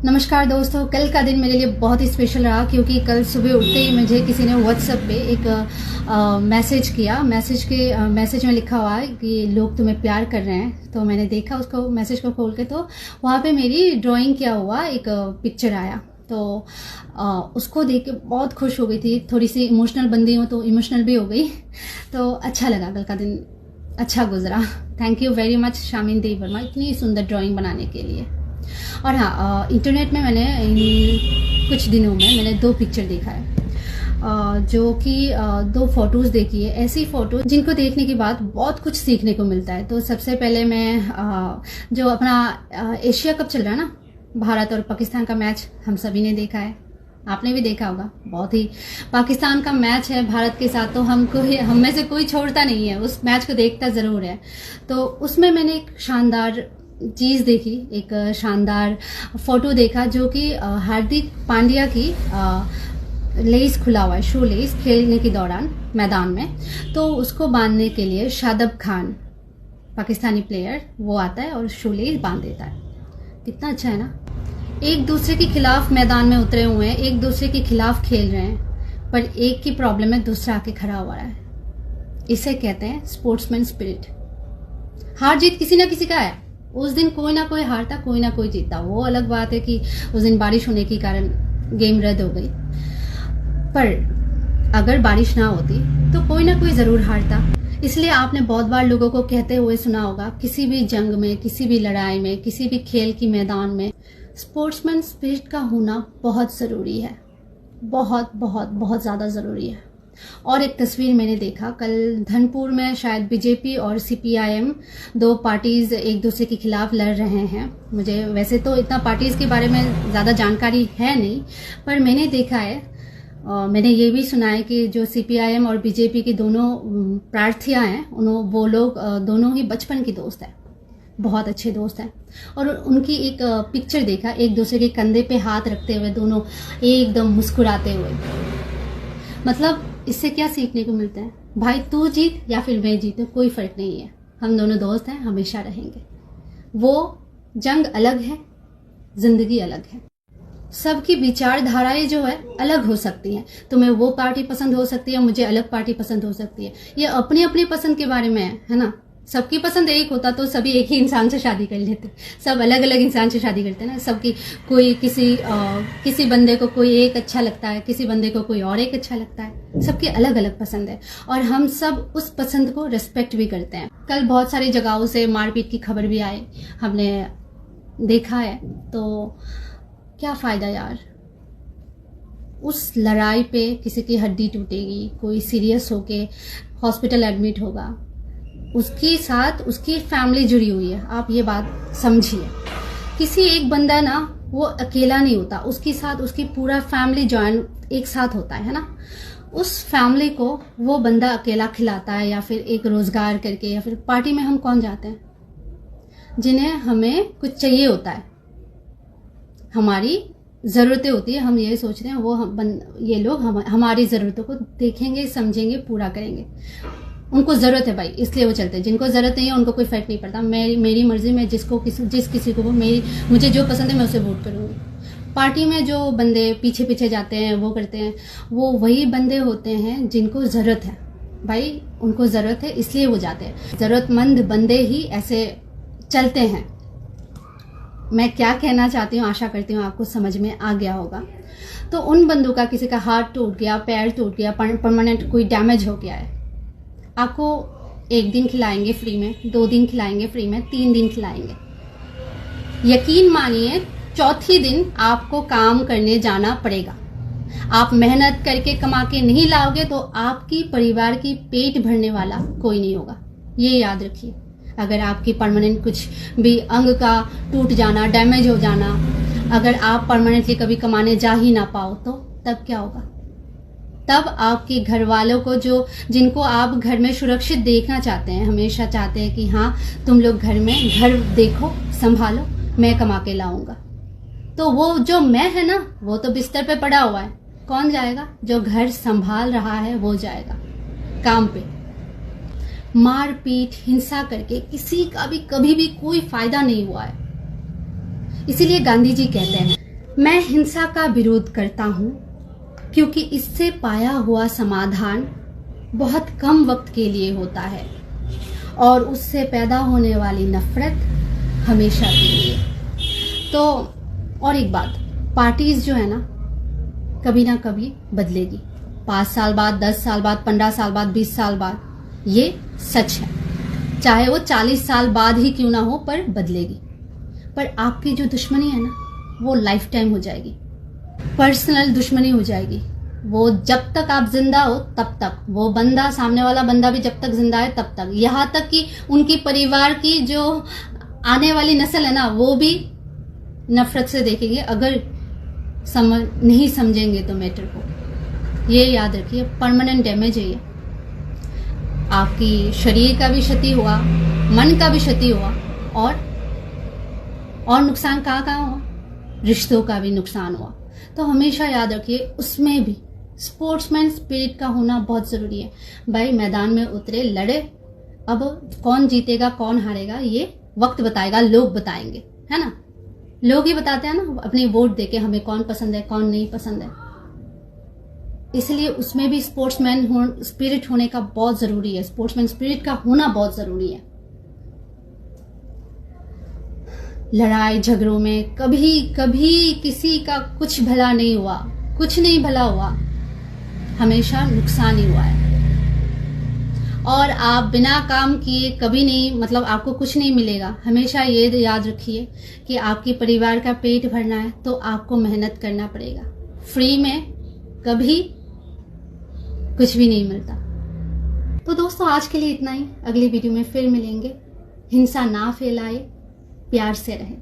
नमस्कार दोस्तों, कल का दिन मेरे लिए बहुत ही स्पेशल रहा क्योंकि कल सुबह उठते ही मुझे किसी ने व्हाट्सएप पे एक मैसेज किया। मैसेज में लिखा हुआ है कि लोग तुम्हें प्यार कर रहे हैं। तो मैंने देखा उसको, मैसेज को खोल के, तो वहाँ पे मेरी ड्राइंग किया हुआ एक पिक्चर आया। तो उसको देख के बहुत खुश हो गई थी। थोड़ी सी इमोशनल बंदी हूँ तो इमोशनल भी हो गई। तो अच्छा लगा, कल का दिन अच्छा गुजरा। थैंक यू वेरी मच शामिन देव वर्मा इतनी सुंदर ड्राइंग बनाने के लिए। और हाँ, इंटरनेट में मैंने कुछ दिनों में मैंने 2 पिक्चर देखा है, जो कि 2 फोटोज़ देखी है। ऐसी फ़ोटो जिनको देखने के बाद बहुत कुछ सीखने को मिलता है। तो सबसे पहले मैं जो अपना एशिया कप चल रहा है ना, भारत और पाकिस्तान का मैच हम सभी ने देखा है, आपने भी देखा होगा। बहुत ही पाकिस्तान का मैच है भारत के साथ, तो हम में से कोई छोड़ता नहीं है, उस मैच को देखता ज़रूर है। तो उसमें मैंने एक शानदार चीज़ देखी, एक शानदार फोटो देखा, जो कि हार्दिक पांड्या की लेस खुला हुआ है, शू लेस, खेलने के दौरान मैदान में। तो उसको बांधने के लिए शादाब खान, पाकिस्तानी प्लेयर, वो आता है और शू लेस बांध देता है। कितना अच्छा है ना। एक दूसरे के खिलाफ मैदान में उतरे हुए हैं, एक दूसरे के खिलाफ खेल रहे हैं, पर एक की प्रॉब्लम है, दूसरा आके खड़ा हुआ है। इसे कहते हैं स्पोर्ट्समैन स्पिरिट। हार जीत किसी ना किसी का है। उस दिन कोई ना कोई हारता, कोई ना कोई जीतता। वो अलग बात है कि उस दिन बारिश होने के कारण गेम रद्द हो गई, पर अगर बारिश ना होती तो कोई ना कोई जरूर हारता। इसलिए आपने बहुत बार लोगों को कहते हुए सुना होगा, किसी भी जंग में, किसी भी लड़ाई में, किसी भी खेल की मैदान में स्पोर्ट्समैन स्पिरिट का होना बहुत ज़रूरी है। बहुत बहुत बहुत ज़्यादा ज़रूरी है। और एक तस्वीर मैंने देखा कल धनपुर में, शायद बीजेपी और सीपीआईएम 2 पार्टीज एक दूसरे के खिलाफ लड़ रहे हैं। मुझे वैसे तो इतना पार्टीज के बारे में ज़्यादा जानकारी है नहीं, पर मैंने देखा है, मैंने ये भी सुना है कि जो सीपीआईएम और बीजेपी की दोनों प्रार्थियां हैं, वो लोग दोनों ही बचपन की दोस्त हैं, बहुत अच्छे दोस्त हैं। और उनकी एक पिक्चर देखा, एक दूसरे के कंधे पे हाथ रखते हुए, दोनों एकदम मुस्कुराते हुए। मतलब इससे क्या सीखने को मिलता है? भाई तू जीत या फिर मैं जीतूं, कोई फर्क नहीं है, हम दोनों दोस्त हैं, हमेशा रहेंगे। वो जंग अलग है, जिंदगी अलग है। सबकी विचारधाराएं जो है अलग हो सकती हैं। तुम्हें वो पार्टी पसंद हो सकती है, मुझे अलग पार्टी पसंद हो सकती है। ये अपनी अपनी पसंद के बारे में है ना। सबकी पसंद एक होता तो सभी एक ही इंसान से शादी कर लेते। सब अलग अलग इंसान से शादी करते हैं ना। सबकी कोई किसी बंदे को कोई एक अच्छा लगता है, किसी बंदे को कोई और एक अच्छा लगता है। सबकी अलग अलग पसंद है और हम सब उस पसंद को रिस्पेक्ट भी करते हैं। कल बहुत सारी जगहों से मारपीट की खबर भी आई, हमने देखा है। तो क्या फ़ायदा यार, उस लड़ाई पे किसी की हड्डी टूटेगी, कोई सीरियस होके हॉस्पिटल एडमिट होगा, उसके साथ उसकी फैमिली जुड़ी हुई है। आप ये बात समझिए, किसी एक बंदा ना वो अकेला नहीं होता, उसके साथ उसकी पूरा फैमिली जॉइन एक साथ होता है ना। उस फैमिली को वो बंदा अकेला खिलाता है, या फिर एक रोजगार करके, या फिर पार्टी में हम कौन जाते हैं जिन्हें हमें कुछ चाहिए होता है, हमारी ज़रूरतें होती है, हम ये सोचते हैं ये लोग हमारी ज़रूरतों को देखेंगे, समझेंगे, पूरा करेंगे। उनको ज़रूरत है भाई, इसलिए वो चलते हैं। जिनको ज़रूरत नहीं है उनको कोई फर्क नहीं पड़ता। मेरी मर्जी में जिस किसी को मुझे जो पसंद है मैं उसे वोट करूँगी। पार्टी में जो बंदे पीछे पीछे जाते हैं, वो करते हैं, वो वही बंदे होते हैं जिनको ज़रूरत है भाई। उनको ज़रूरत है इसलिए वो जाते हैं। ज़रूरतमंद बंदे ही ऐसे चलते हैं। मैं क्या कहना चाहती हूँ, आशा करती हूँ आपको समझ में आ गया होगा। तो उन बंदों का किसी का हाथ टूट गया, पैर टूट गया, परमानेंट कोई डैमेज हो गया है, आपको 1 दिन खिलाएंगे फ्री में, 2 दिन खिलाएंगे फ्री में, 3 दिन खिलाएंगे। यकीन मानिए 4थी दिन आपको काम करने जाना पड़ेगा। आप मेहनत करके कमा के नहीं लाओगे तो आपकी परिवार की पेट भरने वाला कोई नहीं होगा। ये याद रखिए। अगर आपकी परमानेंट कुछ भी अंग का टूट जाना, डैमेज हो जाना, अगर आप परमानेंटली कभी कमाने जा ही ना पाओ तो तब क्या होगा? तब आपके घर वालों को, जिनको आप घर में सुरक्षित देखना चाहते हैं, हमेशा चाहते हैं कि हाँ तुम लोग घर देखो, संभालो, मैं कमा के लाऊंगा, तो वो जो मैं है ना, वो तो बिस्तर पे पड़ा हुआ है। कौन जाएगा? जो घर संभाल रहा है वो जाएगा काम पे। मारपीट, हिंसा करके किसी का भी कभी भी कोई फायदा नहीं हुआ है। इसीलिए गांधी जी कहते हैं मैं हिंसा का विरोध करता हूँ क्योंकि इससे पाया हुआ समाधान बहुत कम वक्त के लिए होता है और उससे पैदा होने वाली नफरत हमेशा के लिए। तो और एक बात, पार्टीज जो है ना कभी बदलेगी। 5 साल बाद, 10 साल बाद, 15 साल बाद, 20 साल बाद, ये सच है। चाहे वो 40 साल बाद ही क्यों ना हो, पर बदलेगी। पर आपकी जो दुश्मनी है ना, वो लाइफ टाइम हो जाएगी, पर्सनल दुश्मनी हो जाएगी। वो जब तक आप जिंदा हो तब तक, वो बंदा, सामने वाला बंदा भी जब तक जिंदा है तब तक, यहाँ तक कि उनकी परिवार की जो आने वाली नस्ल है ना, वो भी नफरत से देखेंगे अगर नहीं समझेंगे तो मैटर को। ये याद रखिए, परमानेंट डैमेज है ये। आपकी शरीर का भी क्षति हुआ, मन का भी क्षति हुआ, और नुकसान कहाँ हुआ, रिश्तों का भी नुकसान हुआ। तो हमेशा याद रखिए, उसमें भी स्पोर्ट्समैन स्पिरिट का होना बहुत जरूरी है। भाई मैदान में उतरे, लड़े। अब कौन जीतेगा कौन हारेगा ये वक्त बताएगा, लोग बताएंगे, है ना। लोग ही बताते हैं ना अपनी वोट देके हमें कौन पसंद है कौन नहीं पसंद है। इसलिए उसमें भी स्पोर्ट्समैन स्पिरिट होने का बहुत जरूरी है, स्पोर्ट्समैन स्पिरिट का होना बहुत जरूरी है। लड़ाई झगड़ों में कभी किसी का कुछ भला नहीं हुआ, कुछ नहीं भला हुआ, हमेशा नुकसान ही हुआ है। और आप बिना काम किए कभी नहीं, मतलब आपको कुछ नहीं मिलेगा। हमेशा ये याद रखिए कि आपके परिवार का पेट भरना है तो आपको मेहनत करना पड़ेगा। फ्री में कभी कुछ भी नहीं मिलता। तो दोस्तों, आज के लिए इतना ही। अगली वीडियो में फिर मिलेंगे। हिंसा ना फैलाए, प्यार से रहें।